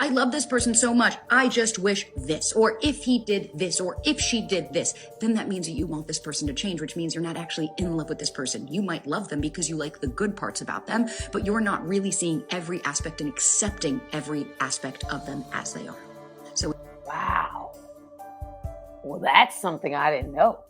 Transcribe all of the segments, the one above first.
I love this person so much. I just wish this, or if he did this, or if she did this, then that means that you want this person to change, which means you're not actually in love with this person. You might love them because you like the good parts about them, but you're not really seeing every aspect and accepting every aspect of them as they are. So, wow. Well, that's something I didn't know.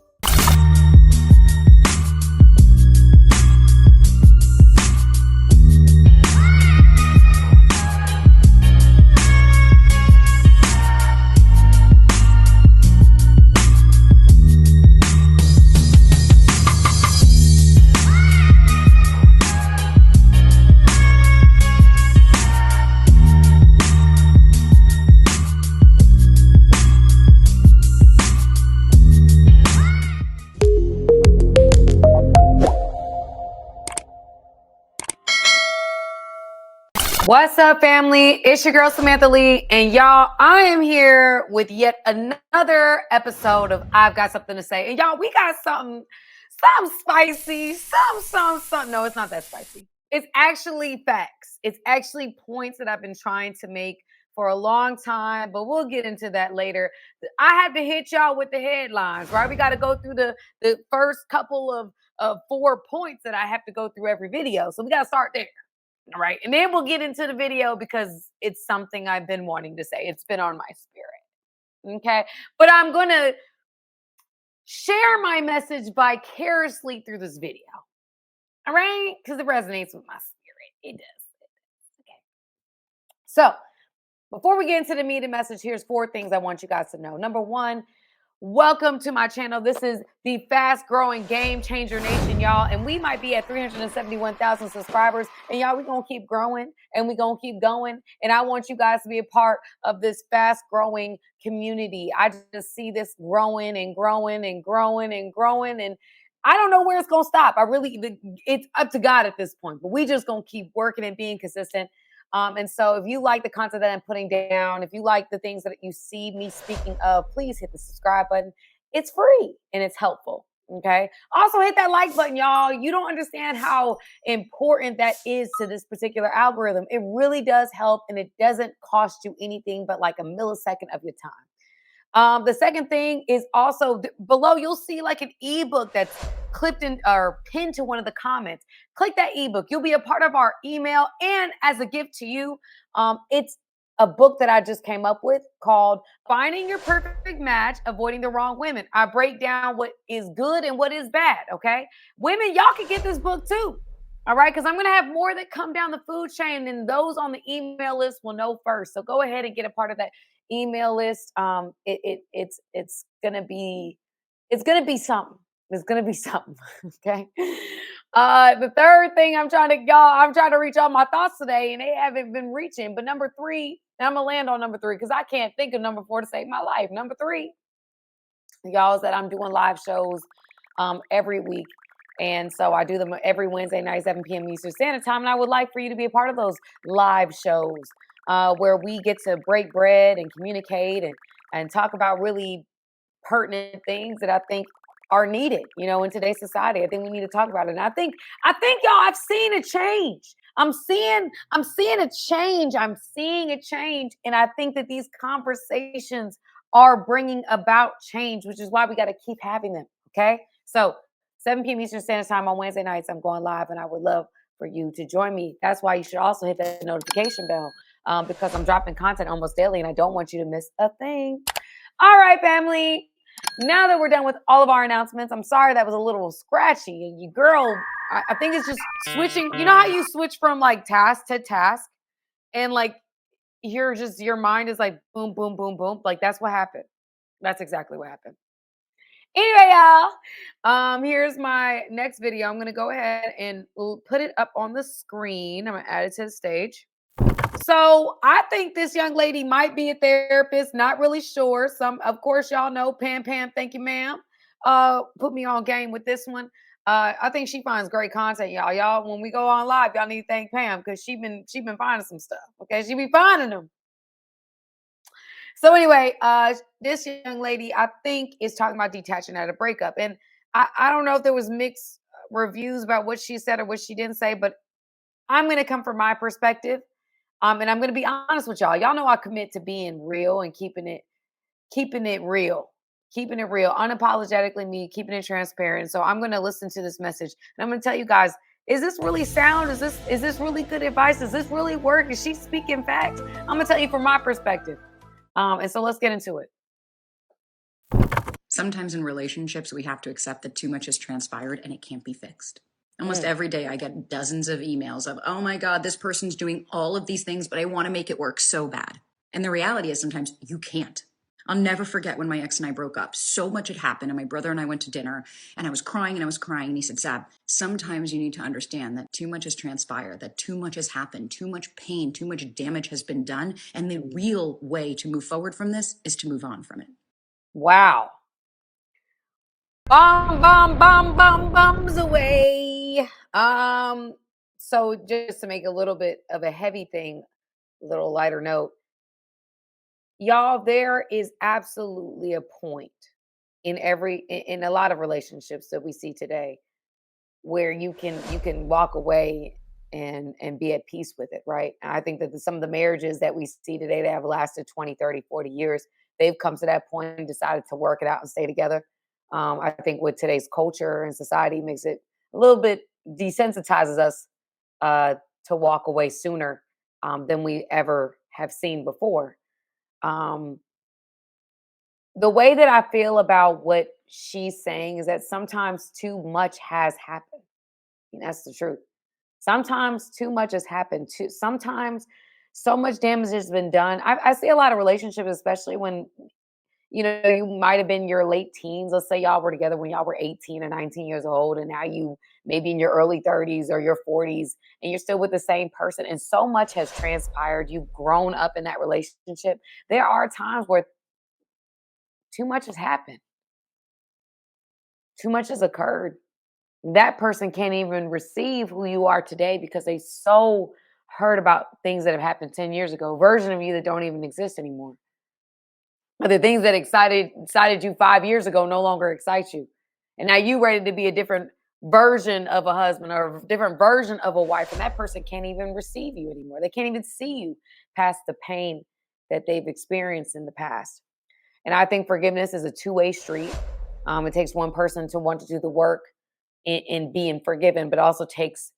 What's up, family? It's your girl, Samantha Lee, and y'all, I am here with yet another episode of I've Got Something to Say. And y'all, we got something spicy, something. No, it's not that spicy. It's actually facts. It's actually points that I've been trying to make for a long time, but we'll get into that later. I had to hit y'all with the headlines, right? We got to go through the first couple of 4 points that I have to go through every video. So we got to start there. All right. And then we'll get into the video because it's something I've been wanting to say. It's been on my spirit. Okay. But I'm going to share my message vicariously through this video. All right. Because it resonates with my spirit. It does. Okay. So before we get into the meat and message, here's 4 things I want you guys to know. Number 1, welcome to my channel. This is the fast growing Game Changer Nation, y'all. And we might be at 371,000 subscribers. And y'all, we're going to keep growing and we're going to keep going. And I want you guys to be a part of this fast growing community. I just see this growing and growing and growing and growing. And I don't know where it's going to stop. It's up to God at this point, but we just going to keep working and being consistent. And so if you like the content that I'm putting down, if you like the things that you see me speaking of, please hit the subscribe button. It's free and it's helpful. Okay. Also hit that like button, y'all. You don't understand how important that is to this particular algorithm. It really does help, and it doesn't cost you anything but like a millisecond of your time. The second thing is also below, you'll see like an ebook that's clipped in or pinned to one of the comments. Click that ebook. You'll be a part of our email. And as a gift to you, it's a book that I just came up with called Finding Your Perfect Match, Avoiding the Wrong Women. I break down what is good and what is bad. Okay. Women, y'all can get this book too. All right. Because I'm going to have more that come down the food chain, and those on the email list will know first. So go ahead and get a part of that email list. It's gonna be something. It's gonna be something. Okay. The third thing I'm trying to reach all my thoughts today, and they haven't been reaching. But number 3, and I'm gonna land on number 3 because I can't think of number 4 to save my life. Number 3, y'all, is that I'm doing live shows every week. And so I do them every Wednesday night, 7 p.m. Eastern Standard Time. And I would like for you to be a part of those live shows where we get to break bread and communicate and talk about really pertinent things that I think are needed, in today's society. I think we need to talk about it. And I think y'all, I've seen a change. I'm seeing a change. I'm seeing a change. And I think that these conversations are bringing about change, which is why we got to keep having them. Okay. So 7 p.m. Eastern Standard Time on Wednesday nights, I'm going live, and I would love for you to join me. That's why you should also hit that notification bell because I'm dropping content almost daily, and I don't want you to miss a thing. All right, family. Now that we're done with all of our announcements, I'm sorry that was a little scratchy. And you girl, I think it's just switching. You know how you switch from like task to task, and like your mind is like boom, boom, boom, boom. Like that's what happened. That's exactly what happened. Anyway, y'all, here's my next video. I'm going to go ahead and put it up on the screen. I'm going to add it to the stage. So I think this young lady might be a therapist. Not really sure. Of course, y'all know Pam. Thank you, ma'am. Put me on game with this one. I think she finds great content, y'all. Y'all, when we go on live, y'all need to thank Pam because she been finding some stuff. Okay, she be finding them. So anyway, this young lady, I think, is talking about detaching at a breakup. And I don't know if there was mixed reviews about what she said or what she didn't say, but I'm going to come from my perspective. And I'm going to be honest with y'all. Y'all know I commit to being real and keeping it real, unapologetically me, keeping it transparent. So I'm going to listen to this message and I'm going to tell you guys, is this really sound? Is this really good advice? Does this really work? Is she speaking facts? I'm going to tell you from my perspective. And so let's get into it. Sometimes in relationships, we have to accept that too much has transpired and it can't be fixed. Almost every day, I get dozens of emails of, oh my God, this person's doing all of these things, but I want to make it work so bad. And the reality is sometimes you can't. I'll never forget when my ex and I broke up. So much had happened, and my brother and I went to dinner, and I was crying and I was crying. And he said, Sab, sometimes you need to understand that too much has transpired, that too much has happened, too much pain, too much damage has been done. And the real way to move forward from this is to move on from it. Wow. Bombs away. So just to make a little bit of a heavy thing, a little lighter note, y'all, there is absolutely a point in a lot of relationships that we see today where you can walk away and be at peace with it, right? And I think that some of the marriages that we see today that have lasted 20, 30, 40 years, they've come to that point and decided to work it out and stay together. I think with today's culture and society makes it a little bit desensitizes us to walk away sooner than we ever have seen before. Um, the way that I feel about what she's saying is that sometimes too much has happened. And that's the truth. Sometimes too much has happened. Sometimes so much damage has been done. I see a lot of relationships, especially when you might have been your late teens. Let's say y'all were together when y'all were 18 or 19 years old, and now you maybe in your early 30s or your 40s, and you're still with the same person. And so much has transpired. You've grown up in that relationship. There are times where too much has happened. Too much has occurred. That person can't even receive who you are today because they so heard about things that have happened 10 years ago, version of you that don't even exist anymore. But the things that excited you 5 years ago no longer excite you. And now you ready to be a different version of a husband or a different version of a wife. And that person can't even receive you anymore. They can't even see you past the pain that they've experienced in the past. And I think forgiveness is a two-way street. It takes one person to want to do the work in being forgiven, but also takes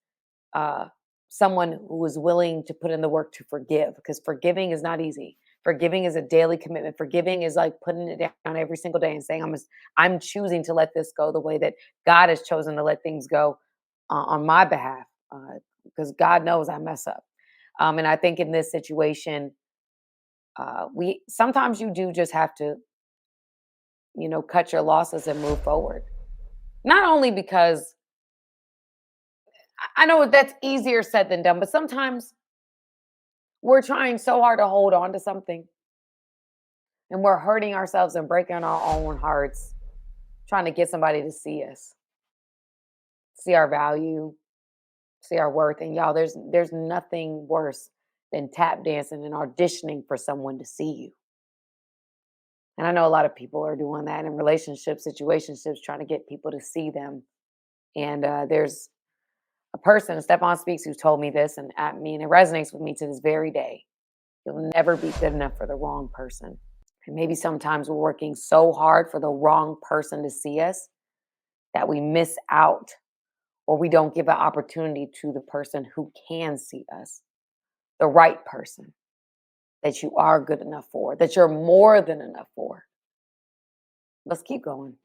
someone who is willing to put in the work to forgive, because forgiving is not easy. Forgiving is a daily commitment. Forgiving is like putting it down every single day and saying, I'm choosing to let this go the way that God has chosen to let things go on my behalf, because God knows I mess up. And I think in this situation, sometimes you do just have to, cut your losses and move forward. Not only because I know that's easier said than done, but sometimes we're trying so hard to hold on to something and we're hurting ourselves and breaking our own hearts, trying to get somebody to see us, see our value, see our worth. And y'all, there's nothing worse than tap dancing and auditioning for someone to see you. And I know a lot of people are doing that in relationships, situationships, trying to get people to see them. And there's a person, Stephon Speaks, who told me this, and it resonates with me to this very day. You'll never be good enough for the wrong person. And maybe sometimes we're working so hard for the wrong person to see us that we miss out, or we don't give an opportunity to the person who can see us, the right person that you are good enough for, that you're more than enough for. Let's keep going.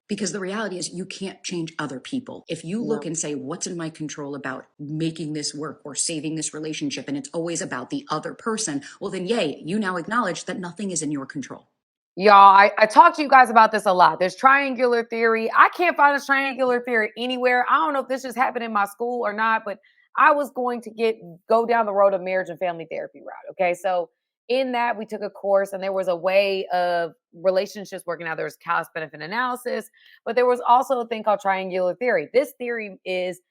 Because the reality is you can't change other people. If you look and say, what's in my control about making this work or saving this relationship, and it's always about the other person, well then, yay, you now acknowledge that nothing is in your control. Y'all, I talk to you guys about this a lot. There's triangular theory. I can't find this triangular theory anywhere. I don't know if this just happened in my school or not, but I was going to go down the road of marriage and family therapy route. Okay. So in that, we took a course and there was a way of relationships working out. There was cost benefit analysis, but there was also a thing called triangular theory. This theory is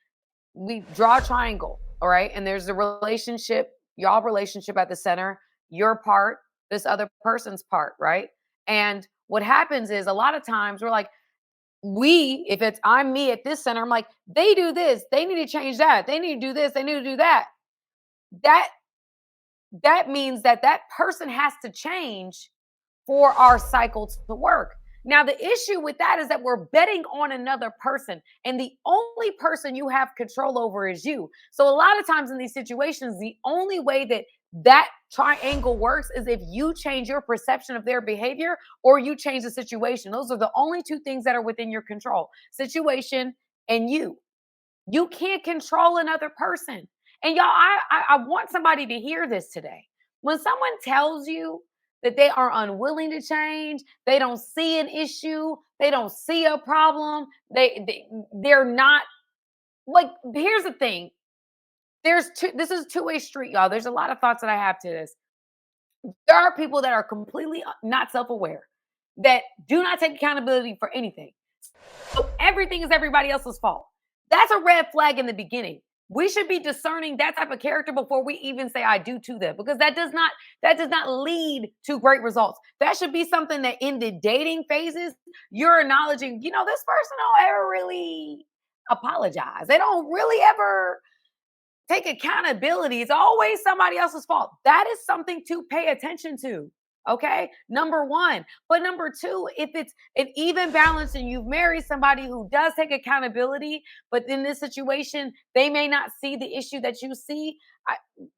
we draw a triangle. All right. And there's a relationship, y'all relationship at the center, your part, this other person's part. Right. And what happens is a lot of times we're like, if it's I'm me at this center, I'm like, they do this, they need to change that, they need to do this, they need to do that. That that means that that person has to change for our cycle to work. Now, the issue with that is that we're betting on another person, and the only person you have control over is you. So, a lot of times in these situations, the only way that that triangle works is if you change your perception of their behavior or you change the situation. Those are the only two things that are within your control: situation and you. You can't control another person. And y'all, I want somebody to hear this today. When someone tells you that they are unwilling to change, they don't see an issue, they don't see a problem, they're not like. Here's the thing. This is a two-way street, y'all. There's a lot of thoughts that I have to this. There are people that are completely not self-aware, that do not take accountability for anything. So everything is everybody else's fault. That's a red flag in the beginning. We should be discerning that type of character before we even say I do to them, because that does not lead to great results. That should be something that in the dating phases, you're acknowledging, this person don't ever really apologize. They don't really ever take accountability. It's always somebody else's fault. That is something to pay attention to. Okay. Number one. But number two, if it's an even balance and you've married somebody who does take accountability, but in this situation, they may not see the issue that you see.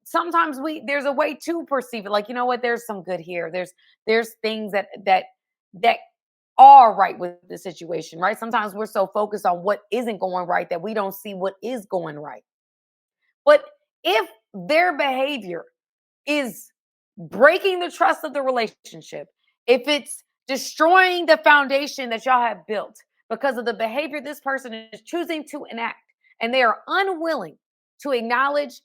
Sometimes there's a way to perceive it. Like, you know what? There's some good here. There's things that are right with the situation, right? Sometimes we're so focused on what isn't going right that we don't see what is going right. But if their behavior is breaking the trust of the relationship, if it's destroying the foundation that y'all have built because of the behavior this person is choosing to enact, and they are unwilling to acknowledge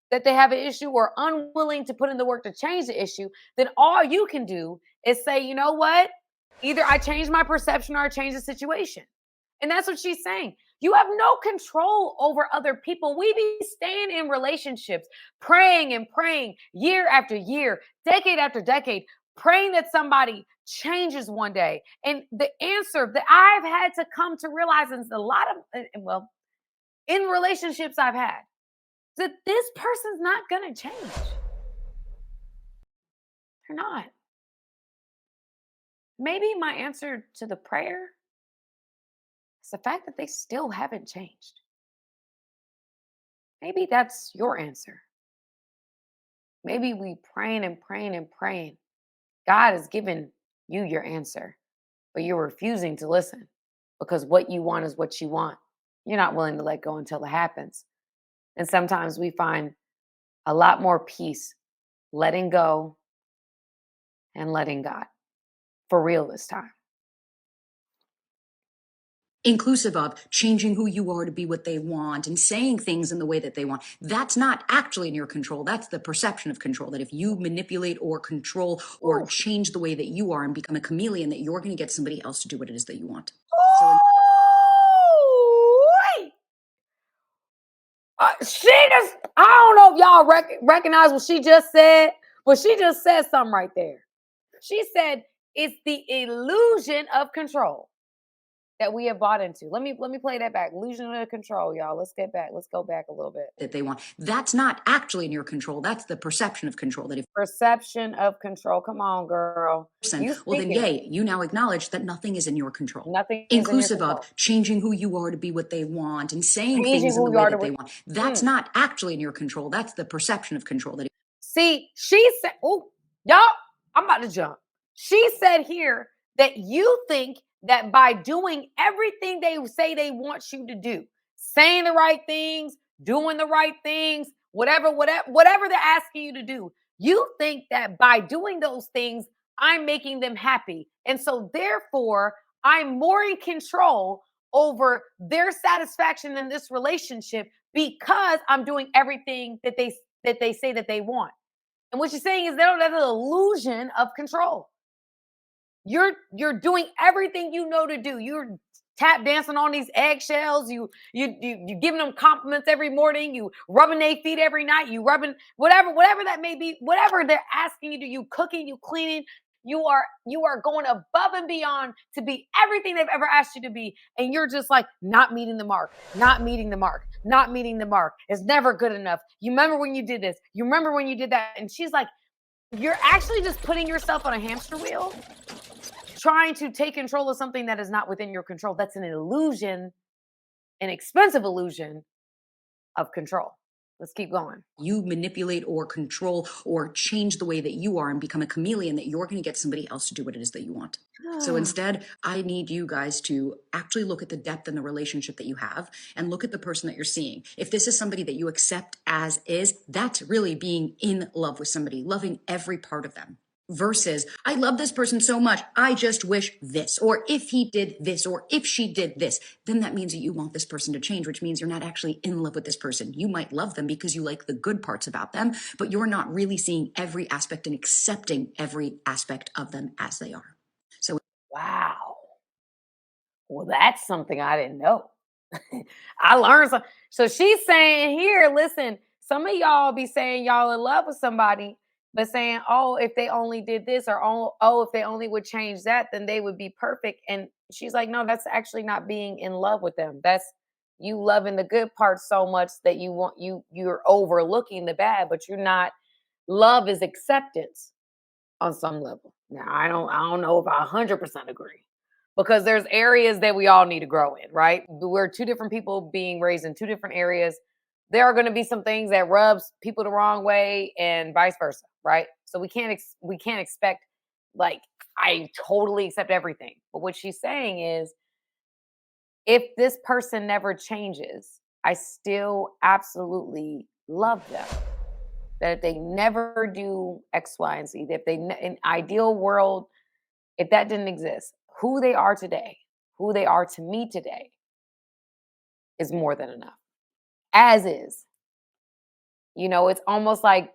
that they have an issue or unwilling to put in the work to change the issue, then all you can do is say, you know what? Either I change my perception or I change the situation. And that's what she's saying. You have no control over other people. We be staying in relationships, praying and praying year after year, decade after decade, praying that somebody changes one day. And the answer that I've had to come to realize is in relationships I've had, that this person's not going to change. They're not. Maybe my answer to the prayer, it's the fact that they still haven't changed. Maybe that's your answer. Maybe we praying and praying and praying. God has given you your answer, but you're refusing to listen because what you want is what you want. You're not willing to let go until it happens. And sometimes we find a lot more peace letting go and letting God, for real this time. Inclusive of changing who you are to be what they want and saying things in the way that they want. That's not actually in your control. That's the perception of control, that if you manipulate or control or change the way that you are and become a chameleon, that you're going to get somebody else to do what it is that you want. I don't know if y'all recognize what she just said, but she just said something right there. She said, it's the illusion of control that we have bought into. Let me play that back. Illusion of control, y'all. Let's go back a little bit. That they want. That's not actually in your control. That's the perception of control. That if perception of control. Come on, girl. Well, then, yay, you now acknowledge that nothing is in your control. Nothing inclusive of changing who you are to be what they want and saying things in the way that they want. That's not actually in your control. That's the perception of control. That See, she said, oh, y'all, I'm about to jump. She said here that you think that by doing everything they say they want you to do, saying the right things, doing the right things, whatever they're asking you to do, you think that by doing those things, I'm making them happy. And so therefore, I'm more in control over their satisfaction in this relationship because I'm doing everything that they say that they want. And what she's saying is that's an illusion of control. You're doing everything you know to do. You're tap dancing on these eggshells. You giving them compliments every morning. You rubbing their feet every night. You rubbing whatever that may be. Whatever they're asking you to, you cooking, you cleaning. You are going above and beyond to be everything they've ever asked you to be, and you're just like not meeting the mark, not meeting the mark, not meeting the mark. It's never good enough. You remember when you did this? You remember when you did that? And she's like, you're actually just putting yourself on a hamster wheel, trying to take control of something that is not within your control. That's an illusion, an expensive illusion of control. Let's keep going. You manipulate or control or change the way that you are and become a chameleon, that you're going to get somebody else to do what it is that you want. So instead, I need you guys to actually look at the depth in the relationship that you have and look at the person that you're seeing. If this is somebody that you accept as is, that's really being in love with somebody, loving every part of them. Versus, I love this person so much, I just wish this, or if he did this, or if she did this, then that means that you want this person to change, which means you're not actually in love with this person. You might love them because you like the good parts about them, but you're not really seeing every aspect and accepting every aspect of them as they are. So, wow. Well, that's something I didn't know. I learned something. So she's saying here, listen, some of y'all be saying y'all in love with somebody, but saying, oh, if they only did this, or oh, if they only would change that, then they would be perfect. And she's like, no, that's actually not being in love with them. That's you loving the good parts so much that you're overlooking the bad, but you're not. Love is acceptance on some level. Now, I don't know if I 100% agree, because there's areas that we all need to grow in, right? We're two different people being raised in two different areas. There are going to be some things that rubs people the wrong way and vice versa, right? So we can't expect, like, I totally accept everything. But what she's saying is, if this person never changes, I still absolutely love them. That if they never do X, Y, and Z, that if they, in ideal world, if that didn't exist, who they are today, who they are to me today, is more than enough. As is. You know, it's almost like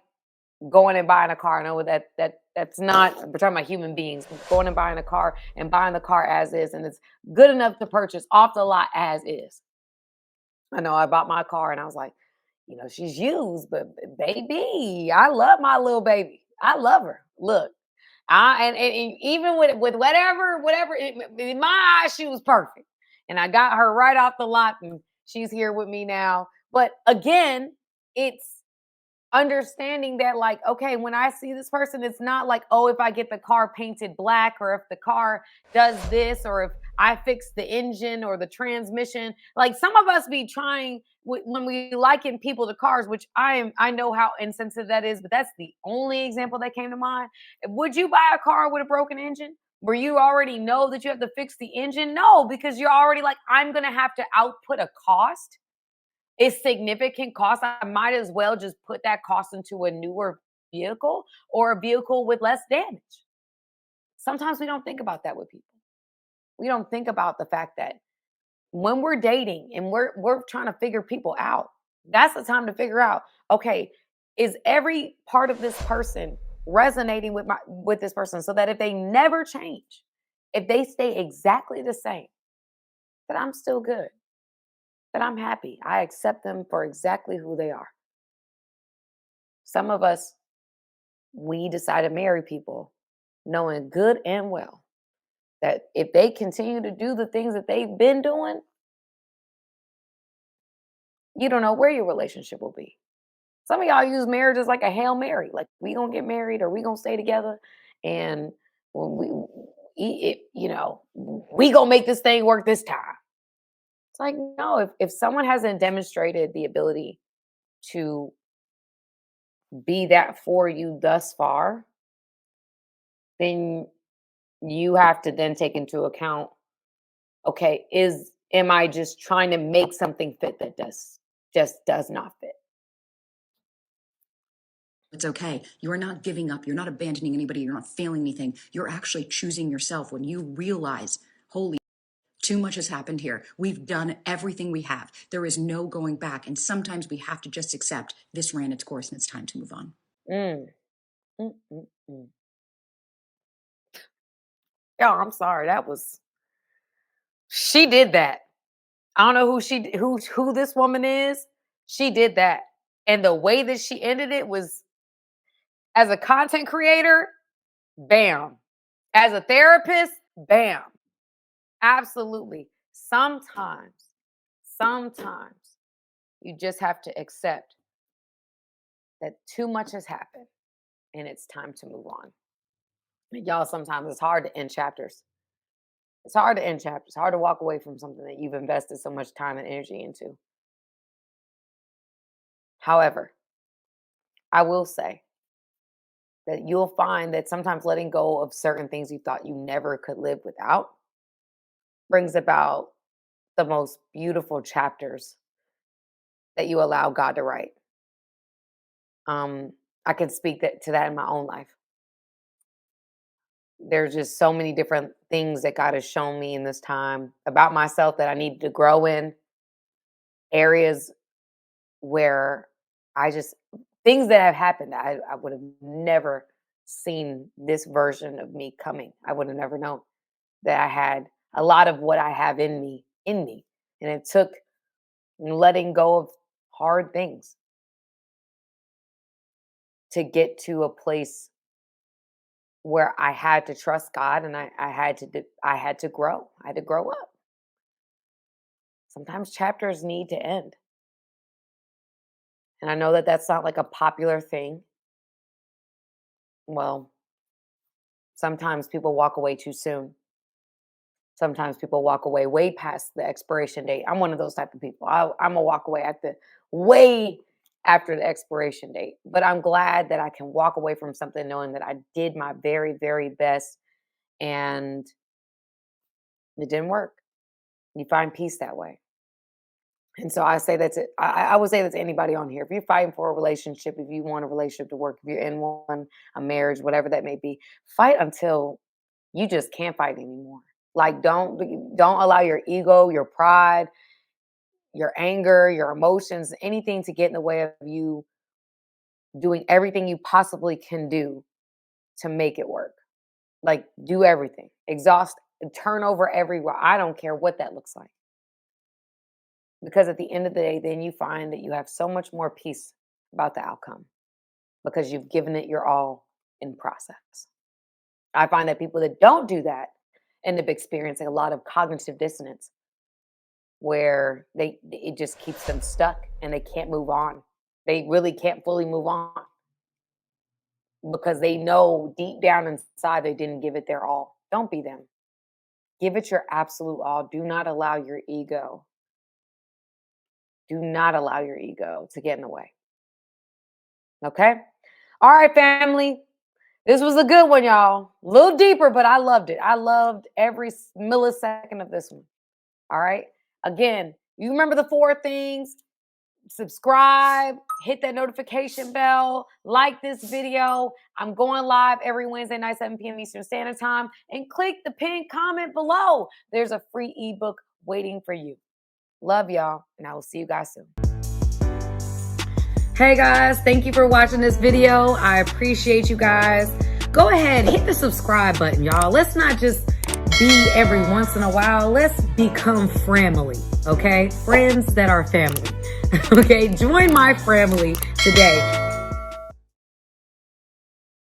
going and buying a car. I know that's not, we're talking about human beings, going and buying a car and buying the car as is, and it's good enough to purchase off the lot as is. I know I bought my car and I was like, you know, she's used, but baby, I love my little baby. I love her. Look, and even with whatever in my eyes, she was perfect. And I got her right off the lot, and she's here with me now. But again, it's understanding that, like, okay, when I see this person, it's not like, oh, if I get the car painted black, or if the car does this, or if I fix the engine or the transmission. Like, some of us be trying when we liken people to cars, which I know how insensitive that is, but that's the only example that came to mind. Would you buy a car with a broken engine where you already know that you have to fix the engine? No, because you're already like, I'm going to have to output a cost. It's significant cost. I might as well just put that cost into a newer vehicle, or a vehicle with less damage. Sometimes we don't think about that with people. We don't think about the fact that when we're dating and we're trying to figure people out, that's the time to figure out, okay, is every part of this person resonating with this person, so that if they never change, if they stay exactly the same, that I'm still good, that I'm happy. I accept them for exactly who they are. Some of us, we decide to marry people knowing good and well that if they continue to do the things that they've been doing, you don't know where your relationship will be. Some of y'all use marriage as like a Hail Mary. Like, we gonna get married or we gonna stay together, and when we gonna make this thing work this time. It's like, no, if someone hasn't demonstrated the ability to be that for you thus far, then you have to then take into account, okay, am I just trying to make something fit that does not fit? it's okay. You're not giving up. You're not abandoning anybody. You're not failing anything. You're actually choosing yourself when you realize, holy, too much has happened here. We've done everything we have. There is no going back. And sometimes we have to just accept this ran its course and it's time to move on. Mm. Mm, mm, mm. Yo, I'm sorry. She did that. I don't know who this woman is. She did that. And the way that she ended it was, as a content creator, bam. As a therapist, bam. Absolutely. Sometimes You just have to accept that too much has happened and it's time to move on. And y'all, sometimes it's hard to end chapters. It's hard to end chapters. It's hard to walk away from something that you've invested so much time and energy into. However, I will say that you'll find that sometimes letting go of certain things you thought you never could live without brings about the most beautiful chapters that you allow God to write. I can speak to that in my own life. There's just so many different things that God has shown me in this time about myself that I needed to grow in, areas where things that have happened, I would have never seen this version of me coming. I would have never known that I had a lot of what I have in me. And it took letting go of hard things to get to a place where I had to trust God, and I had to grow. I had to grow up. Sometimes chapters need to end. And I know that that's not like a popular thing. Well, sometimes people walk away too soon. Sometimes people walk away way past the expiration date. I'm one of those type of people. I'm going to walk away way after the expiration date. But I'm glad that I can walk away from something knowing that I did my very, very best and it didn't work. You find peace that way. And so I say that I would say that to anybody on here. If you're fighting for a relationship, if you want a relationship to work, if you're in one, a marriage, whatever that may be, fight until you just can't fight anymore. Like don't allow your ego, your pride, your anger, your emotions, anything to get in the way of you doing everything you possibly can do to make it work. Like do everything, exhaust, turn over every rock. I don't care what that looks like. Because at the end of the day, then you find that you have so much more peace about the outcome because you've given it your all in process. I find that people that don't do that end up experiencing a lot of cognitive dissonance where it just keeps them stuck and they can't move on. They really can't fully move on because they know deep down inside they didn't give it their all. Don't be them. Give it your absolute all. Do not allow your ego to get in the way. Okay? All right, family. This was a good one, y'all. A little deeper, but I loved it. I loved every millisecond of this one. All right? Again, you remember the 4 things. Subscribe, hit that notification bell, like this video. I'm going live every Wednesday night, 7 p.m. Eastern Standard Time. And click the pinned comment below. There's a free ebook waiting for you. Love y'all, and I will see you guys soon. Hey guys, thank you for watching this video. I appreciate you guys. Go ahead, hit the subscribe button, y'all. Let's not just be every once in a while. Let's become family, okay? Friends that are family, okay? Join my family today.